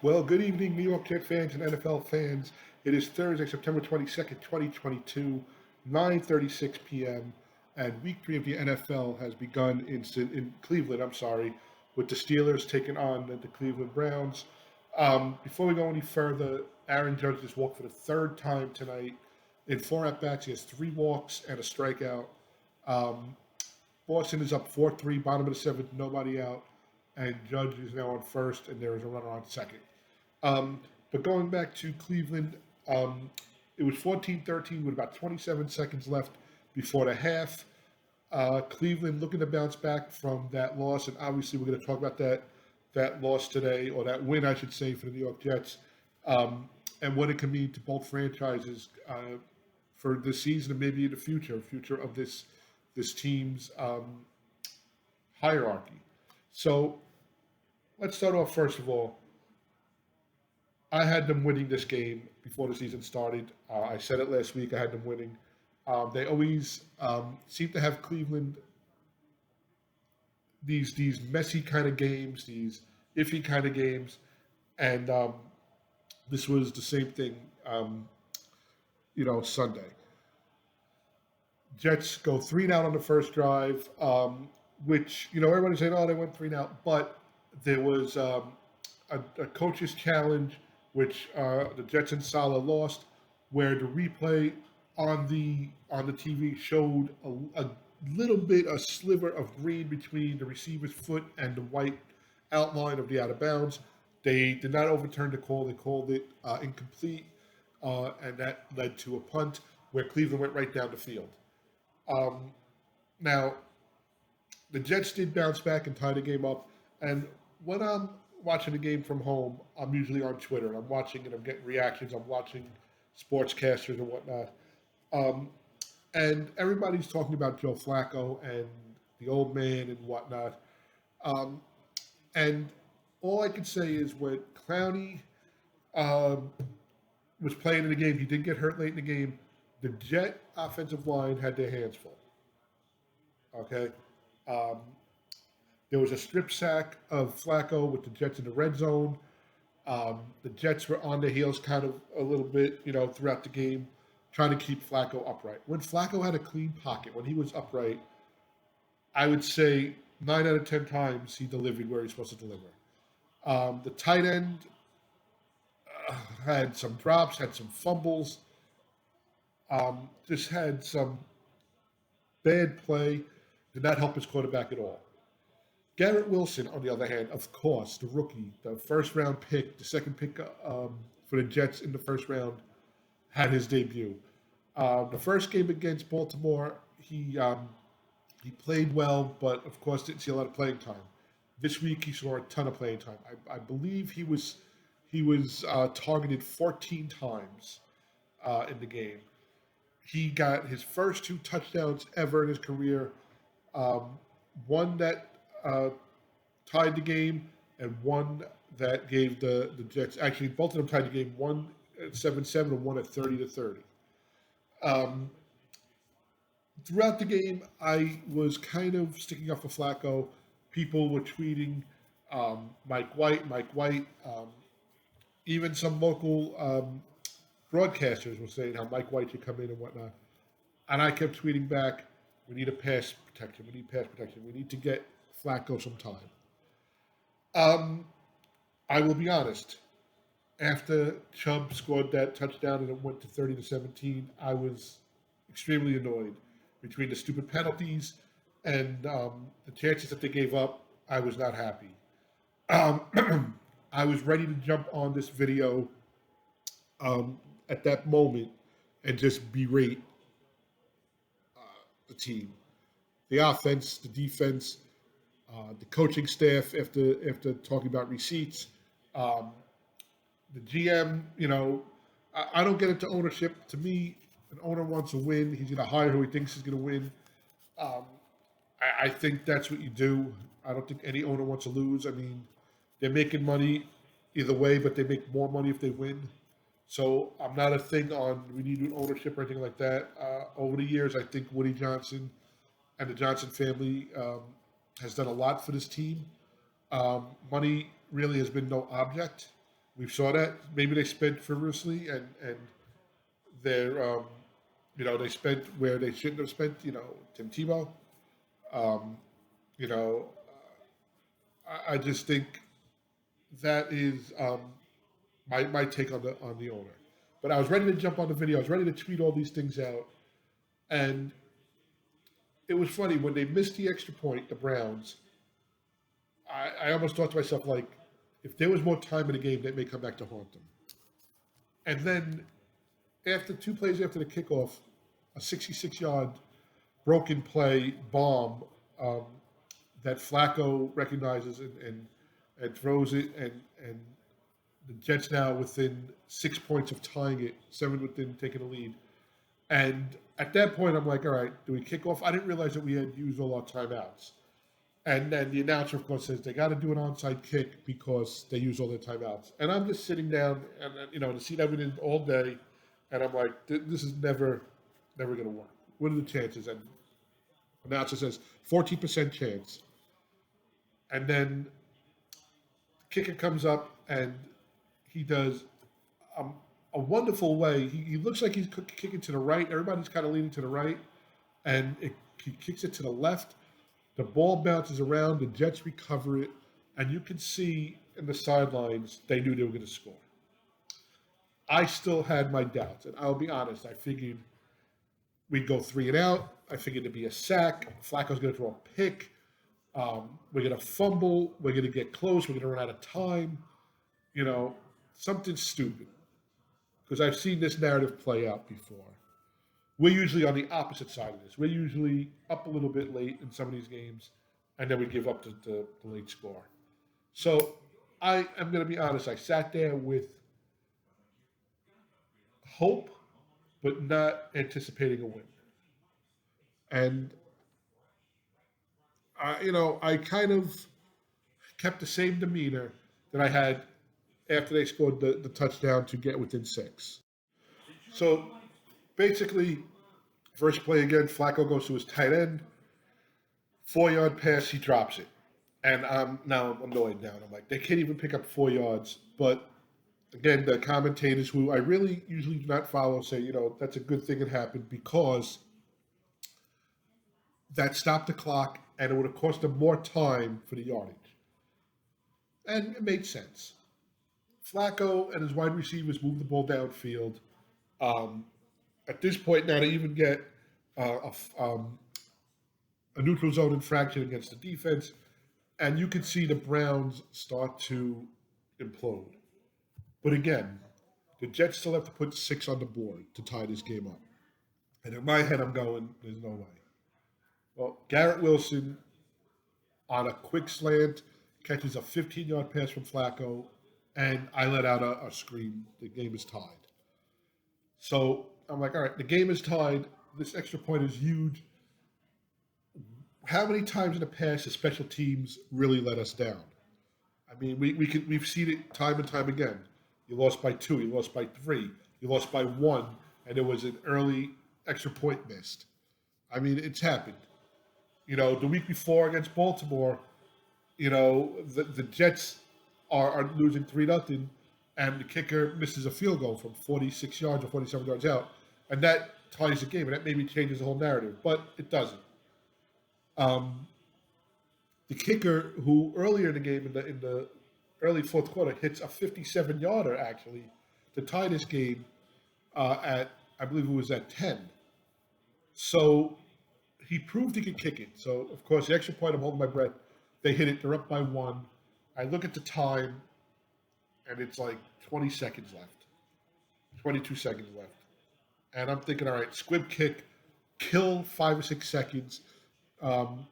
Well, good evening, New York Jet fans and NFL fans. It is Thursday, September 22nd, 2022, 9:36 p.m., and Week 3 of the NFL has begun in Cleveland, with the Steelers taking on the Cleveland Browns. Before we go any further, Aaron Judge just walked for the third time tonight. In four at-bats, he has three walks and a strikeout. Um, Boston is up 4-3, bottom of the seventh, nobody out, and Judge is now on first, and there is a runner on second. Um, but going back to Cleveland, it was 14-13 with about 27 seconds left before the half. Cleveland looking to bounce back from that loss, and obviously we're going to talk about that loss today, or that win, I should say, for the New York Jets, and what it can mean to both franchises for this season and maybe in the future of this team's hierarchy. So let's start off first of all. I had them winning this game before the season started. I said it last week. I had them winning. They always seem to have Cleveland these messy kind of games, these iffy kind of games, and this was the same thing. Sunday. Jets go 3 down on the first drive, which everybody's saying, oh, they went 3 down, but there was a coach's challenge, which the Jets and Salah lost, where the replay on the TV showed a little bit, a sliver of green between the receiver's foot and the white outline of the out of bounds. They did not overturn the call. They called it incomplete, and that led to a punt where Cleveland went right down the field. Now, the Jets did bounce back and tie the game up, and when I'm watching the game from home, I'm usually on Twitter, and I'm watching and I'm getting reactions. I'm watching sportscasters and whatnot. And everybody's talking about Joe Flacco and the old man and whatnot. And all I can say is when Clowney was playing in the game, he did get hurt late in the game. The Jet offensive line had their hands full. Okay? There was a strip sack of Flacco with the Jets in the red zone. The Jets were on their heels kind of a little bit, throughout the game, trying to keep Flacco upright. When Flacco had a clean pocket, when he was upright, I would say 9 out of 10 times he delivered where he's supposed to deliver. The tight end had some drops, had some fumbles, just had some bad play, did not help his quarterback at all. Garrett Wilson, on the other hand, of course, the rookie, the first-round pick, the second pick for the Jets in the first round, had his debut. The first game against Baltimore, he played well, but of course didn't see a lot of playing time. This week he saw a ton of playing time. I believe he was targeted 14 times in the game. He got his first 2 touchdowns ever in his career. One that tied the game, and one that gave the Jets. Actually, both of them tied the game. One at 7-7 and one at 30-30. Throughout the game, I was kind of sticking up for Flacco. People were tweeting Mike White. Even some local broadcasters were saying how Mike White should come in and whatnot. And I kept tweeting back, we need a pass protection. We need to get Flacco some time. I will be honest. After Chubb scored that touchdown and it went to 30-17, I was extremely annoyed. Between the stupid penalties and the chances that they gave up, I was not happy. I was ready to jump on this video at that moment and just berate the team, the offense, the defense, the coaching staff. After talking about receipts, the GM. I don't get into ownership. To me, an owner wants to win. He's going to hire who he thinks is going to win. I think that's what you do. I don't think any owner wants to lose. I mean, they're making money either way, but they make more money if they win. So I'm not a thing on we need new ownership or anything like that. Over the years, I think Woody Johnson and the Johnson family has done a lot for this team. Money really has been no object. We saw that. Maybe they spent frivolously, and they're they spent where they shouldn't have spent. Tim Tebow. Um, you know, I just think that is my take on the owner. But I was ready to jump on the video. I was ready to tweet all these things out, and it was funny when they missed the extra point. The Browns. I almost thought to myself like, if there was more time in the game, that may come back to haunt them. And then after 2 plays after the kickoff, a 66-yard broken play bomb um, that Flacco recognizes and throws it, and the Jets now within 6 points of tying it, 7 within taking the lead. And at that point, I'm like, all right, do we kick off? I didn't realize that we had used all our timeouts. And then the announcer, of course, says they got to do an onside kick because they use all their timeouts. And I'm just sitting down and to see everything all day, and I'm like, this is never going to work. What are the chances? And the announcer says 14% chance. And then the kicker comes up and he does a wonderful way. He looks like he's kicking to the right. Everybody's kind of leaning to the right, and he kicks it to the left. The ball bounces around, the Jets recover it, and you can see in the sidelines they knew they were going to score. I still had my doubts, and I'll be honest, I figured we'd go 3 and out. I figured it'd be a sack. Flacco's going to throw a pick. We're going to fumble. We're going to get close. We're going to run out of time. Something stupid. Because I've seen this narrative play out before. We're usually on the opposite side of this. We're usually up a little bit late in some of these games, and then we give up the late score. So I am going to be honest. I sat there with hope, but not anticipating a win. And, I kind of kept the same demeanor that I had after they scored the touchdown to get within 6. So basically, first play again, Flacco goes to his tight end, 4-yard pass, he drops it. And I'm annoyed now. I'm like, they can't even pick up 4 yards. But again, the commentators who I really usually do not follow say, that's a good thing it happened because that stopped the clock and it would have cost them more time for the yardage. And it made sense. Flacco and his wide receivers moved the ball downfield. At this point now, they even get a neutral zone infraction against the defense, and you can see the Browns start to implode. But again, the Jets still have to put 6 on the board to tie this game up. And in my head, I'm going, there's no way. Well, Garrett Wilson, on a quick slant, catches a 15-yard pass from Flacco, and I let out a scream. The game is tied. So I'm like, all right, the game is tied. This extra point is huge. How many times in the past has special teams really let us down? I mean, we've seen it time and time again. You lost by 2, you lost by 3, you lost by 1, and there was an early extra point missed. I mean, it's happened. The week before against Baltimore, the Jets are losing 3-0, and the kicker misses a field goal from 46 yards or 47 yards out, and that ties the game, and that maybe changes the whole narrative, but it doesn't. The kicker, who earlier in the game, in the early fourth quarter, hits a 57-yarder actually to tie this game at, I believe it was at 10. So he proved he could kick it. So of course, the extra point, I'm holding my breath. They hit it. They're up by 1. I look at the time, and it's like 20 seconds left, 22 seconds left. And I'm thinking, all right, squib kick, kill 5 or 6 seconds, and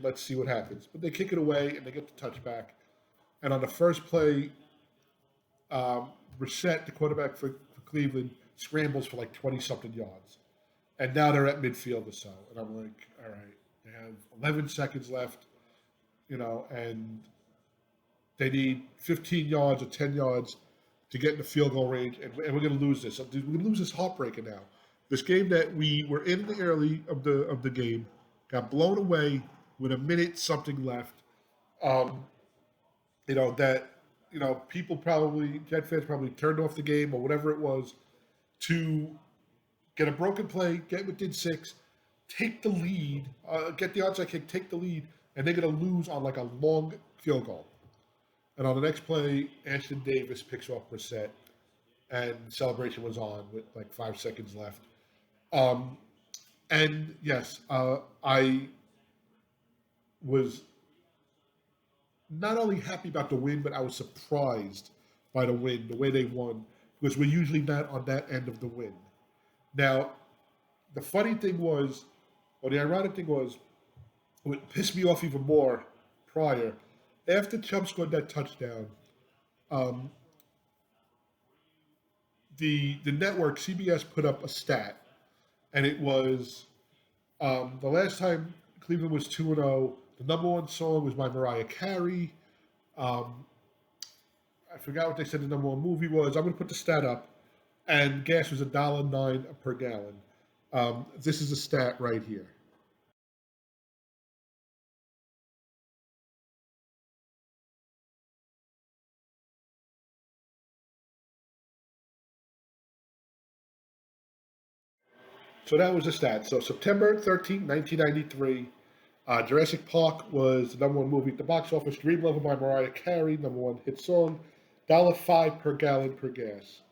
let's see what happens. But they kick it away, and they get the touchback. And on the first play, Brissett, the quarterback for Cleveland, scrambles for like 20-something yards. And now they're at midfield or so. And I'm like, all right, they have 11 seconds left, and they need 15 yards or 10 yards to get in the field goal range, and we're going to lose this. We're going to lose this heartbreaker now. This game that we were in the early of the game got blown away with a minute something left. people probably, Jet fans probably turned off the game or whatever it was to get a broken play, get within six, take the lead, get the onside kick, take the lead, and they're going to lose on like a long field goal. And on the next play, Ashton Davis picks off Brissett, and the celebration was on with like 5 seconds left. Um, and yes, I was not only happy about the win, but I was surprised by the win, the way they won, because we're usually not on that end of the win. Now, the funny thing was, or the ironic thing was, what pissed me off even more prior, after Chubb scored that touchdown, um, the network CBS put up a stat, and it was the last time Cleveland was 2-0. The number one song was by Mariah Carey. Um, I forgot what they said the number one movie was. I'm going to put the stat up. And gas was $1.09 per gallon. This is a stat right here. So that was the stat. So September 13, 1993, Jurassic Park was the number one movie at the box office. Dream Lover by Mariah Carey, number one hit song. $1.05 per gallon per gas.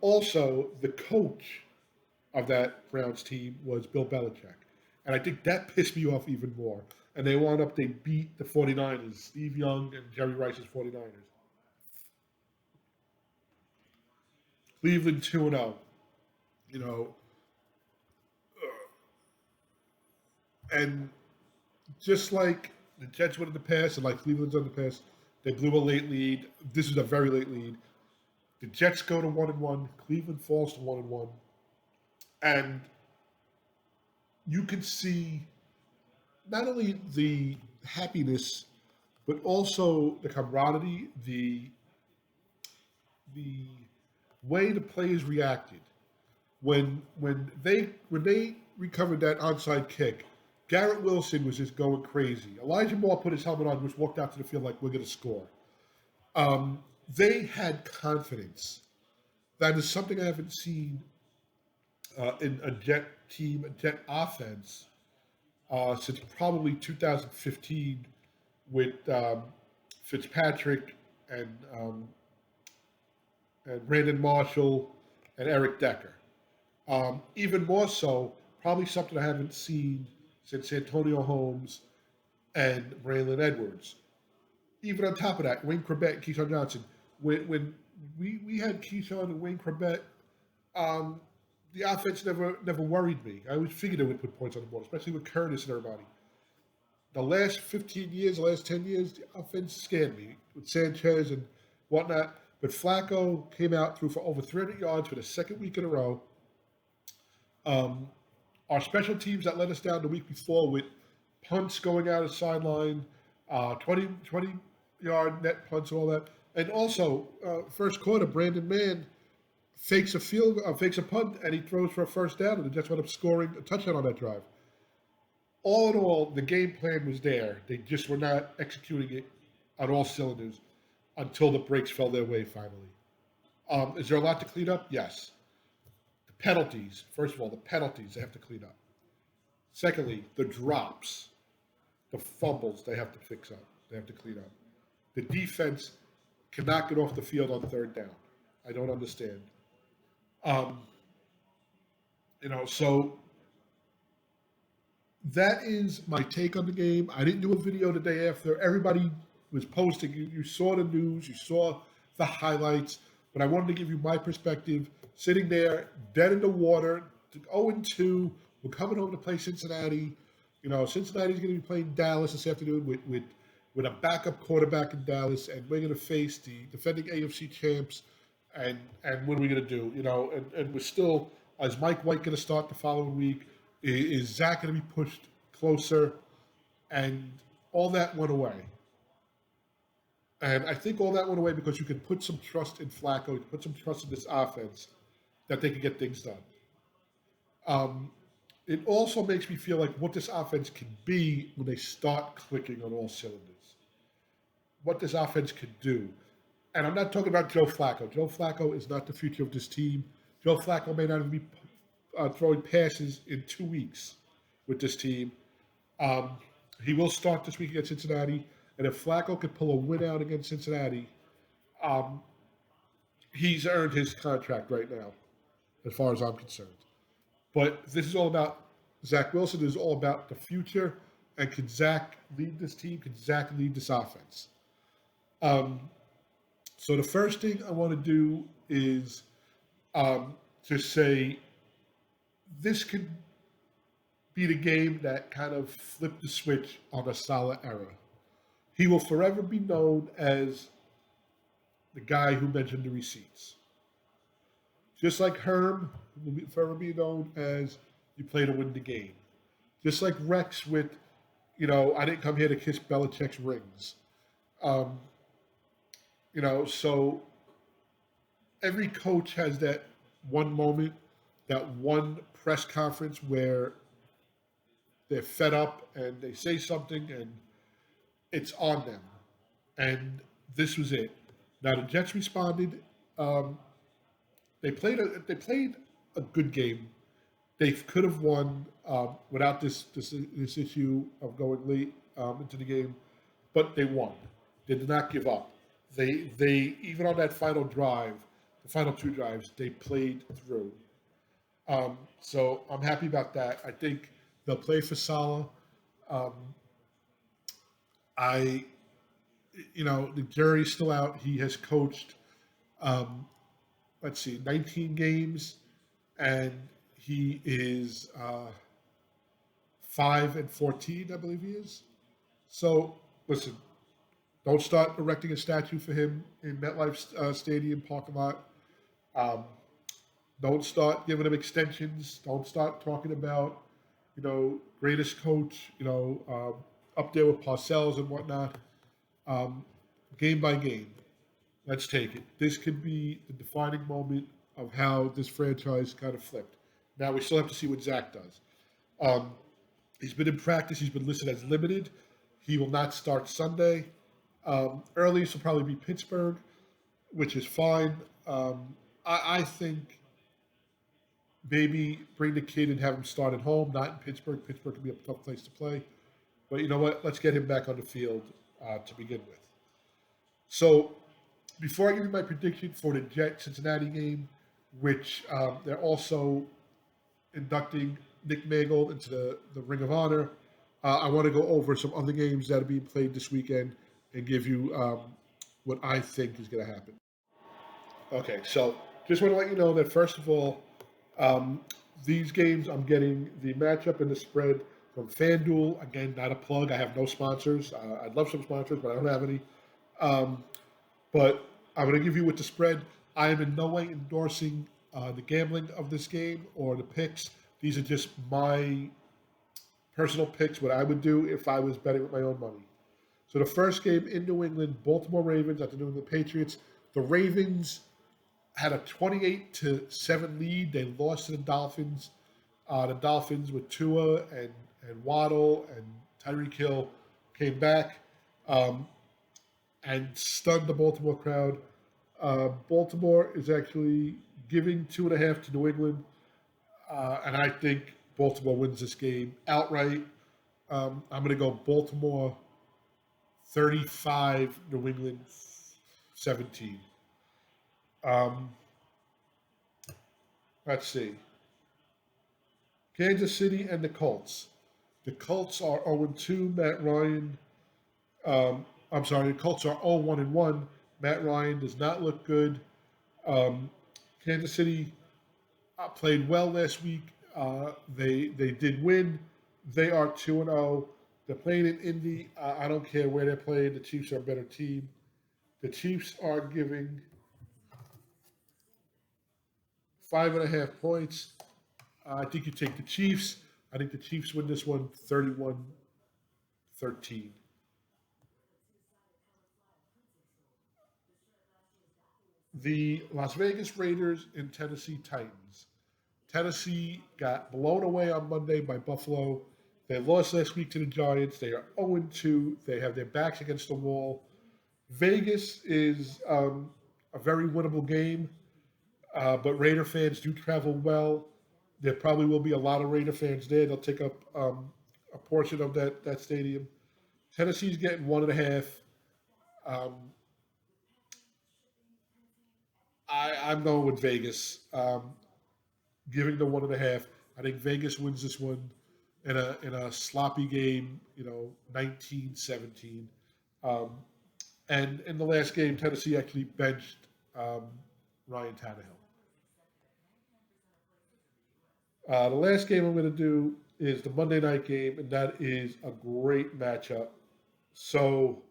Also, the coach of that Browns team was Bill Belichick. And I think that pissed me off even more. And they beat the 49ers, Steve Young and Jerry Rice's 49ers. Cleveland 2-0. You know, and just like the Jets would in the past and like Cleveland's in the past, they blew a late lead. This is a very late lead. The Jets go to 1-1. Cleveland falls to 1-1. And you can see not only the happiness, but also the camaraderie, the way the players reacted when they recovered that onside kick. Garrett Wilson was just going crazy. Elijah Moore put his helmet on, just walked out to the field like we're going to score. Um, they had confidence. That is something I haven't seen in a Jet team, a Jet offense, since probably 2015 with Fitzpatrick and um, and Brandon Marshall and Eric Decker. Even more so, probably something I haven't seen since Antonio Holmes and Braylon Edwards. Even on top of that, Wayne Corbett and Keyshawn Johnson. When we had Keyshawn and Wayne Corbett, um, the offense never worried me. I always figured they would put points on the board, especially with Curtis and everybody. The last 15 years, the last 10 years, the offense scared me with Sanchez and whatnot. But Flacco came out, threw for over 300 yards for the second week in a row. Um, our special teams that let us down the week before with punts going out of the sideline, 20 yard net punts, all that. And also, first quarter, Brandon Mann fakes a punt, and he throws for a first down, and the Jets wound up scoring a touchdown on that drive. All in all, the game plan was there. They just were not executing it on all cylinders until the breaks fell their way finally. Is there a lot to clean up? Yes. The penalties, first of all, the penalties they have to clean up. Secondly, the drops, the fumbles they have to fix up. They have to clean up. The defense cannot get off the field on third down. I don't understand. Um, so that is my take on the game. I didn't do a video the day after. Everybody was posting. You saw the news, you saw the highlights, but I wanted to give you my perspective. Sitting there, dead in the water, 0-2. We're coming home to play Cincinnati. Cincinnati's going to be playing Dallas this afternoon with a backup quarterback in Dallas, and we're going to face the defending AFC champs. And what are we going to do? And we're still, is Mike White going to start the following week? Is Zach going to be pushed closer? And all that went away. And I think all that went away because you can put some trust in Flacco, you can put some trust in this offense that they can get things done. It also makes me feel like what this offense can be when they start clicking on all cylinders. What this offense could do. And I'm not talking about Joe Flacco. Joe Flacco is not the future of this team. Joe Flacco may not even be throwing passes in 2 weeks with this team. Um, he will start this week against Cincinnati, and if Flacco could pull a win out against Cincinnati, um, he's earned his contract right now, as far as I'm concerned. But this is all about Zach Wilson. This is all about the future, and can Zach lead this team? Can Zach lead this offense? Um, so the first thing I want to do is just say this could be the game that kind of flipped the switch on a Salah era. He will forever be known as the guy who mentioned the receipts. Just like Herm will forever be known as you play to win the game. Just like Rex with, I didn't come here to kiss Belichick's rings. Um, so every coach has that one moment, that one press conference where they're fed up and they say something and it's on them. And this was it. Now the Jets responded. Um, they played a good game. They could have won without this issue of going late into the game, but they won. They did not give up. They even on that final drive, the final two drives, they played through. So I'm happy about that. I think they'll play for Salah. Um, I, the jury's still out. He has coached, um, let's see, 19 games, and he is 5-14, I believe he is. So listen, don't start erecting a statue for him in MetLife Stadium parking lot. Um, don't start giving him extensions. Don't start talking about, greatest coach, up there with Parcells and whatnot. Um, Game by game, let's take it. This could be the defining moment of how this franchise kind of flipped. Now we still have to see what Zach does. Um, he's been in practice. He's been listed as limited. He will not start Sunday. Earliest will probably be Pittsburgh, which is fine. I think maybe bring the kid and have him start at home, not in Pittsburgh. Pittsburgh can be a tough place to play. But you know what? Let's get him back on the field to begin with. So before I give you my prediction for the Jet Cincinnati game, which they're also inducting Nick Mangold into the Ring of Honor, I want to go over some other games that are being played this weekend and give you what I think is going to happen. Okay, so just want to let you know that first of all, um, these games I'm getting the matchup and the spread from FanDuel. Again, not a plug. I have no sponsors. I'd love some sponsors, but I don't have any. Um, but I'm going to give you with the spread. I am in no way endorsing the gambling of this game or the picks. These are just my personal picks, what I would do if I was betting with my own money. So the first game in New England, Baltimore Ravens at the New England Patriots. The Ravens had a 28-7 lead. They lost to the Dolphins. The Dolphins with Tua and Waddle and Tyreek Hill came back and stunned the Baltimore crowd. Baltimore is actually giving 2.5 to New England, and I think Baltimore wins this game outright. I'm going to go Baltimore 35, New England 17. Um, let's see. Kansas City and the Colts. The Colts are 0-2. Matt Ryan. I'm sorry. The Colts are 0-1-1. Matt Ryan does not look good. Kansas City played well last week. They did win. They are 2-0. They're playing in Indy. I don't care where they're playing. The Chiefs are a better team. The Chiefs are giving 5.5 points. I think you take the Chiefs. I think the Chiefs win this one 31-13. The Las Vegas Raiders and Tennessee Titans. Tennessee got blown away on Monday by Buffalo. They lost last week to the Giants. They are 0-2. They have their backs against the wall. Vegas is a very winnable game, but Raider fans do travel well. There probably will be a lot of Raider fans there. They'll take up a portion of that stadium. Tennessee's getting 1.5. Um, I'm going with Vegas, giving the 1.5. I think Vegas wins this one in a sloppy game, 19-17. Um, and in the last game, Tennessee actually benched um, Ryan Tannehill. The last game I'm going to do is the Monday night game, and that is a great matchup. So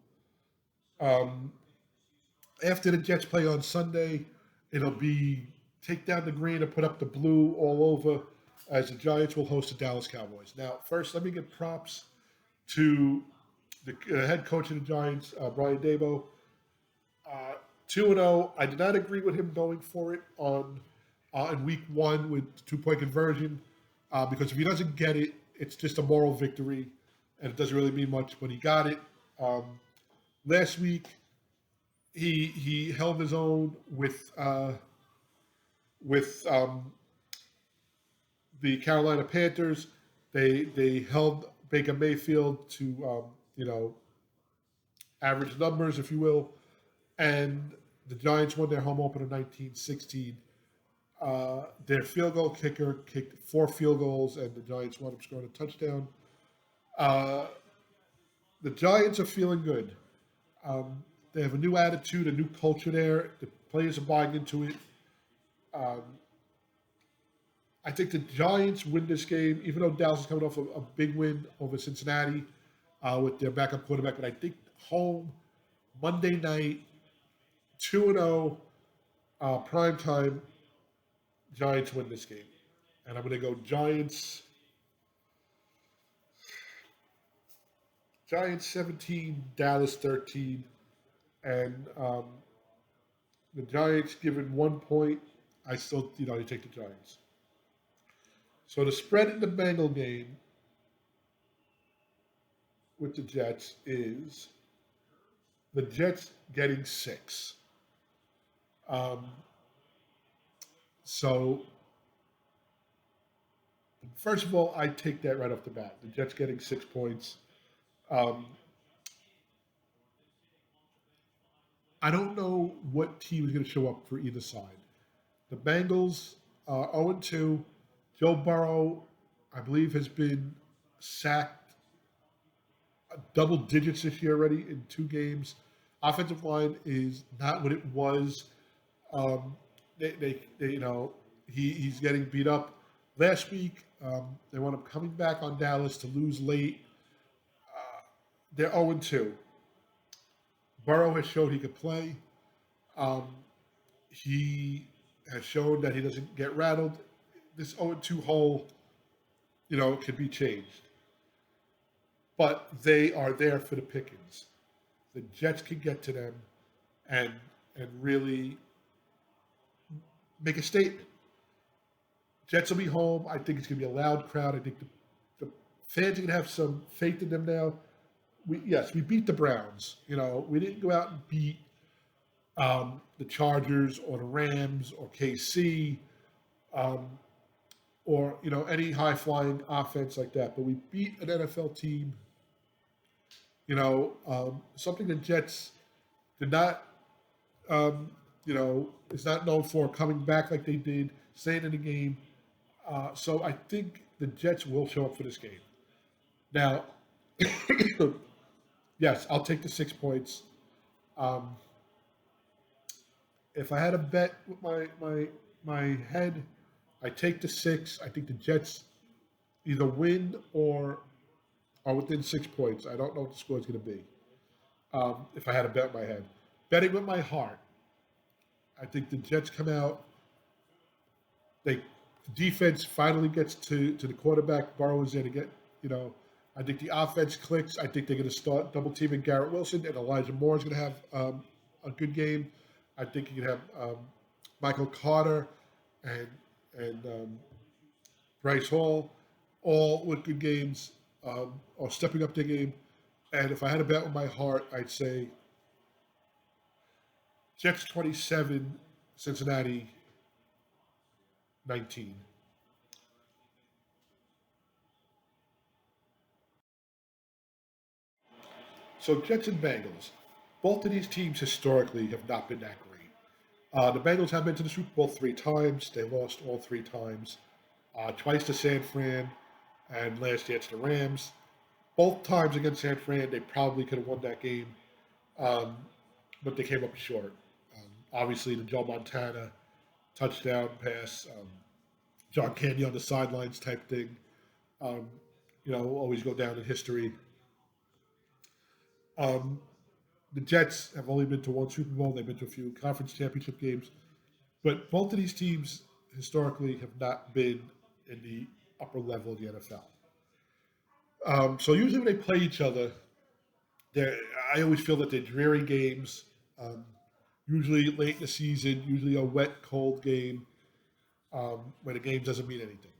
um, after the Jets play on Sunday, it'll be take down the green and put up the blue all over as the Giants will host the Dallas Cowboys. Now, first, let me give props to the head coach of the Giants, Brian Dabo. 2-0. I did not agree with him going for it on in week one with 2-point conversion because if he doesn't get it, it's just a moral victory and it doesn't really mean much when he got it. Um, Last week, he held his own with the Carolina Panthers. They held Baker Mayfield to average numbers, if you will, and the Giants won their home opener 19-16. Their field goal kicker kicked 4 field goals, and the Giants wound up scoring a touchdown. Uh, the Giants are feeling good. They have a new attitude, a new culture there. The players are buying into it. Um, I think the Giants win this game, even though Dallas is coming off a big win over Cincinnati with their backup quarterback. But I think home Monday night, 2-0, prime time, Giants win this game. And I'm going to go Giants 17, Dallas 13. And the Giants given 1 point. I still, you take the Giants. So the spread in the Bengal game with the Jets is the Jets getting 6. Um, so first of all, I take that right off the bat. The Jets getting 6 points. Um, I don't know what team is going to show up for either side. The Bengals are 0-2. Joe Burrow, I believe, has been sacked double digits this year already in 2 games. Offensive line is not what it was. Um, he's getting beat up. Last week, they wound up coming back on Dallas to lose late. They're 0-2. Burrow has showed he could play. Um, he has shown that he doesn't get rattled. This 0-2 hole, can be changed. But they are there for the pickings. The Jets can get to them and really make a statement. Jets will be home. I think it's going to be a loud crowd. I think the fans are going to have some faith in them now. We beat the Browns. We didn't go out and beat the Chargers or the Rams or KC or any high flying offense like that. But we beat an NFL team. Something the Jets did not, is not known for coming back like they did, staying in the game. So I think the Jets will show up for this game. Now, yes, I'll take the 6 points. Um, if I had a bet with my head, I take the 6. I think the Jets either win or are within 6 points. I don't know what the score is going to be. If I had a bet in my head, betting with my heart, I think the Jets come out. The defense finally gets to the quarterback. Burrow is there to get. I think the offense clicks. I think they're going to start double teaming Garrett Wilson, and Elijah Moore is going to have a good game. I think you can have Michael Carter and Bryce Hall, all with good games or stepping up their game. And if I had a bet with my heart, I'd say Jets 27, Cincinnati 19. So Jets and Bengals. Both of these teams historically have not been that great. The Bengals have been to the Super Bowl 3 times. They lost all 3 times. Twice to San Fran, and last year it's the Rams. Both times against San Fran, they probably could have won that game, um, but they came up short. Obviously, the Joe Montana touchdown pass, John Candy on the sidelines type thing, um, always go down in history. Um, the Jets have only been to one Super Bowl. They've been to a few conference championship games, but both of these teams historically have not been in the upper level of the NFL. So usually when they play each other, they're, I always feel that they're dreary games. Um, Usually late in the season, usually a wet, cold game where the game doesn't mean anything.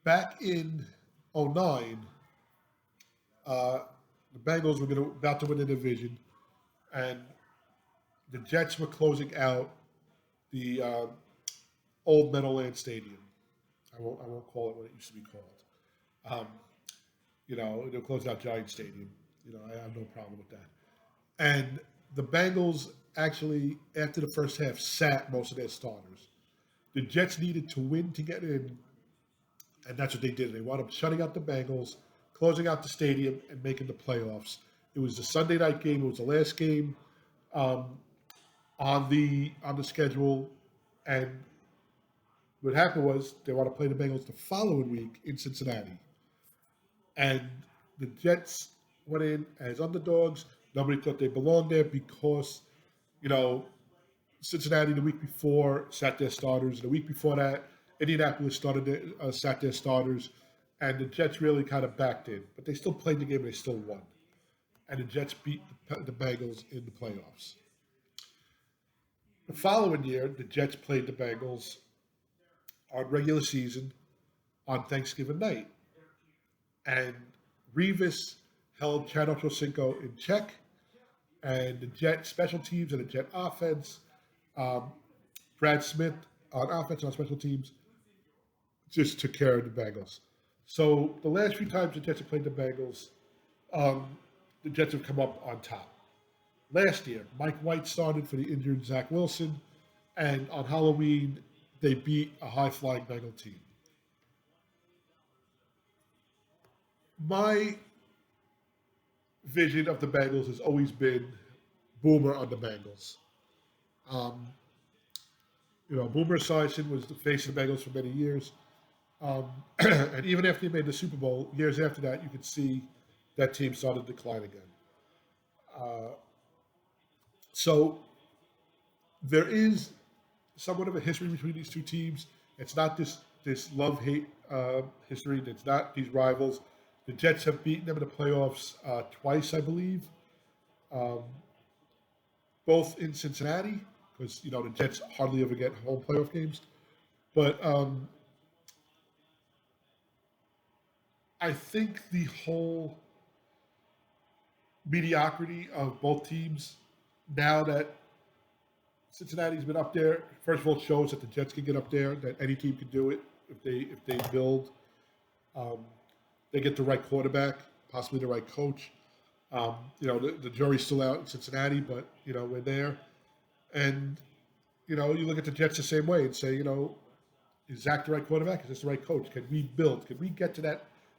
Back in '09, uh, the Bengals were about to win the division, and the Jets were closing out the old Meadowlands Stadium. I won't call it what it used to be called. Um, they'll close out Giant Stadium. I have no problem with that. And the Bengals actually, after the first half, sat most of their starters. The Jets needed to win to get in, and that's what they did. They wound up shutting out the Bengals, closing out the stadium, and making the playoffs. It was the Sunday night game. It was the last game um, on the schedule, and what happened was they want to play the Bengals the following week in Cincinnati, and the Jets went in as underdogs. Nobody thought they belonged there because you know Cincinnati the week before sat their starters. The week before that, Indianapolis sat their starters, and the Jets really kind of backed in. But they still played the game and they still won. And the Jets beat the Bengals in the playoffs. The following year, the Jets played the Bengals on regular season on Thanksgiving night, and Revis held Chad Ochocinco in check, and the Jet special teams and the Jet offense, um, Brad Smith on offense and on special teams just took care of the Bengals. So the last few times the Jets have played the Bengals, um, the Jets have come up on top. Last year, Mike White started for the injured Zach Wilson, and on Halloween, they beat a high flying Bengal team. My vision of the Bengals has always been Boomer on the Bengals. Um, Boomer Esiason was the face of the Bengals for many years. Um, and even after he made the Super Bowl, years after that, you could see that team started to decline again. Uh, so there is somewhat of a history between these two teams. It's not this love hate history. It's not these rivals. The Jets have beaten them in the playoffs twice, I believe, um, both in Cincinnati because the Jets hardly ever get home playoff games. But I think the whole mediocrity of both teams now that Cincinnati's been up there. First of all, it shows that the Jets can get up there. That any team can do it if they build. Um, they get the right quarterback, possibly the right coach. The jury's still out in Cincinnati, but we're there. And you look at the Jets the same way and say, is Zach the right quarterback? Is this the right coach? Can we build? Can we get to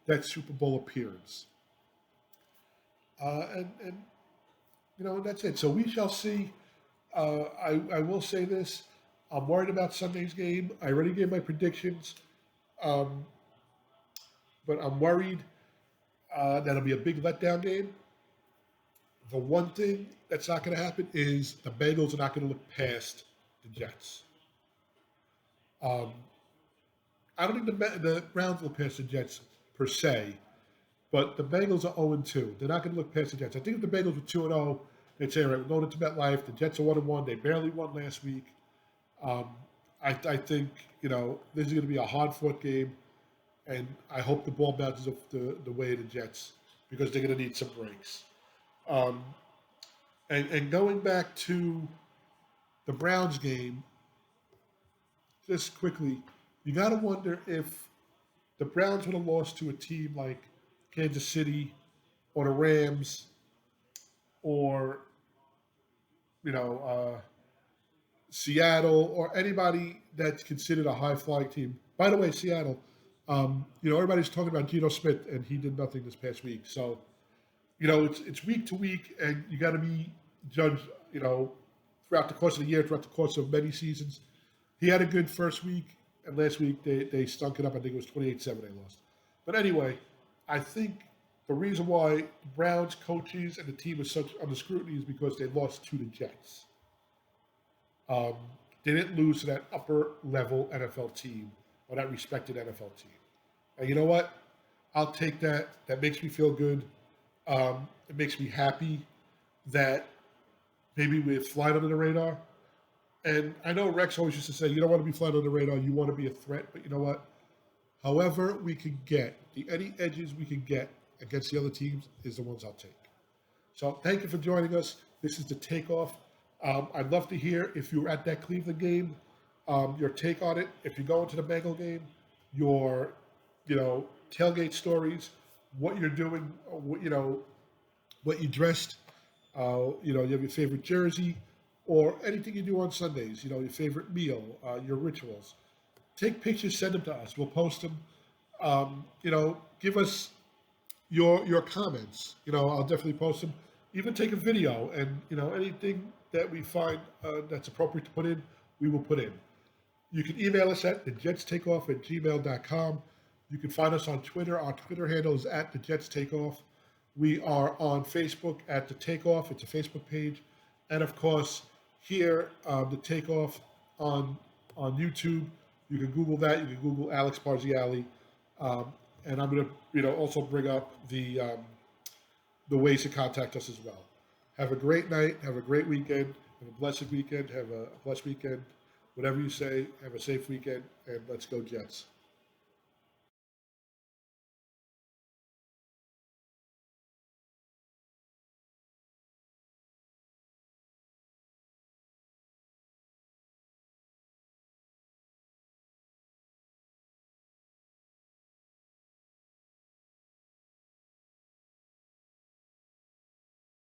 that Super Bowl appearance? And that's it. So we shall see. I will say this. I'm worried about Sunday's game. I already gave my predictions, um, but I'm worried that'll be a big letdown game. The one thing that's not going to happen is the Bengals are not going to look past the Jets. Um, I don't think the Browns will pass the Jets per se, but the Bengals are 0-2. They're not going to look past the Jets. I think if the Bengals were 2-0, they'd say, all right, we're going into MetLife. The Jets are 1-1. They barely won last week. Um, I think, this is going to be a hard-fought game, and I hope the ball bounces off the way of the Jets because they're going to need some breaks. Um, and going back to the Browns game, just quickly, you got to wonder if the Browns would have lost to a team like Kansas City or the Rams or Seattle or anybody that's considered a high flying team. By the way, Seattle, everybody's talking about Geno Smith and he did nothing this past week. So it's week to week, and you got to be judged, throughout the course of the year, throughout the course of many seasons. He had a good first week, and last week they stunk it up. I think it was 28-7 they lost. But anyway, I think the reason why the Browns coaches and the team is such under scrutiny is because they lost to the Jets. Um, they didn't lose to that upper level NFL team or that respected NFL team. And you know what? I'll take that. That makes me feel good. It makes me happy that maybe we're flying under the radar. And I know Rex always used to say, you don't want to be flying under the radar, you want to be a threat. But you know what? However we can get, any edges we can get against the other teams is the ones I'll take. So thank you for joining us. This is the Takeoff. I'd love to hear if you were at that Cleveland game, your take on it. If you go into the Bengal game, your, tailgate stories, what you're doing, what you dressed, you have your favorite jersey, or anything you do on Sundays, your favorite meal, your rituals. Take pictures, send them to us. We'll post them. Give us your comments. I'll definitely post them. Even take a video, and anything that we find that's appropriate to put in, we will put in. You can email us at thejetstakeoff@gmail.com. You can find us on Twitter. Our Twitter handle is @thejetstakeoff. We are on Facebook at The Takeoff. It's a Facebook page. And of course, here, The Takeoff on YouTube. You can Google that. You can Google Alex Parziali. And I'm going to, also bring up the ways to contact us as well. Have a great night. Have a great weekend. Have a blessed weekend. Have a blessed weekend. Whatever you say, have a safe weekend. And let's go Jets.